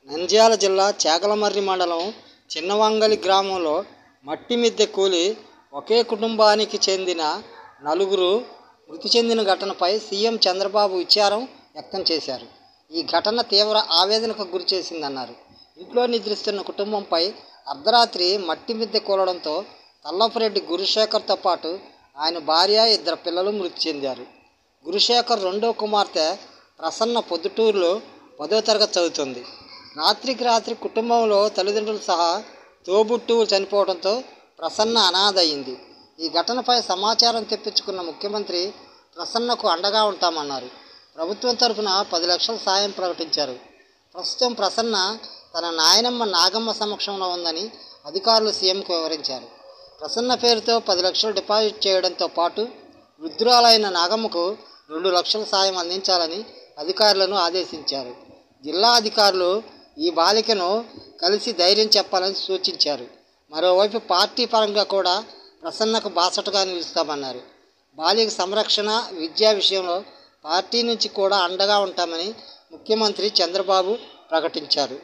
నంద్యాల జిల్లా చాగలమర్రి మండలం చిన్నవంగలి గ్రామంలో మట్టి మిద్దె కూలి ఒకే కుటుంబానికి చెందిన నలుగురు మృతి చెందిన ఘటనపై సీఎం చంద్రబాబు విచారం వ్యక్తం చేశారు. ఈ ఘటన తీవ్ర ఆవేదనకు గురిచేసిందన్నారు. ఇంట్లో నిద్రిస్తున్న కుటుంబంపై అర్ధరాత్రి మట్టి మిద్దె కూలడంతో తల్లపురెడ్డి గురుశేఖర్తో పాటు ఆయన భార్య, ఇద్దరు పిల్లలు మృతి చెందారు. గురుశేఖర్ రెండో కుమార్తె ప్రసన్న పొద్దుటూరులో 10వ తరగతి చదువుతుంది. రాత్రికి రాత్రి కుటుంబంలో తల్లిదండ్రులు సహా తోబుట్టువులు చనిపోవడంతో ప్రసన్న అనాథ అయింది. ఈ ఘటనపై సమాచారం తెప్పించుకున్న ముఖ్యమంత్రి ప్రసన్నకు అండగా ఉంటామన్నారు. ప్రభుత్వం తరఫున 10 లక్షల సాయం ప్రకటించారు. ప్రస్తుతం ప్రసన్న తన నాయనమ్మ నాగమ్మ సమక్షంలో ఉందని అధికారులు సీఎంకు వివరించారు. ప్రసన్న పేరుతో 10 లక్షలు డిపాజిట్ చేయడంతో పాటు వృద్ధురాలైన నాగమ్మకు 2 లక్షల సాయం అందించాలని అధికారులను ఆదేశించారు. జిల్లా అధికారులు ఈ బాలికను కలిసి ధైర్యం చెప్పాలని సూచించారు. మరోవైపు పార్టీ పరంగా కూడా ప్రసన్నకు బాసటగా నిలుస్తామన్నారు. బాలిక సంరక్షణ, విద్యా విషయంలో పార్టీ నుంచి కూడా అండగా ఉంటామని ముఖ్యమంత్రి చంద్రబాబు ప్రకటించారు.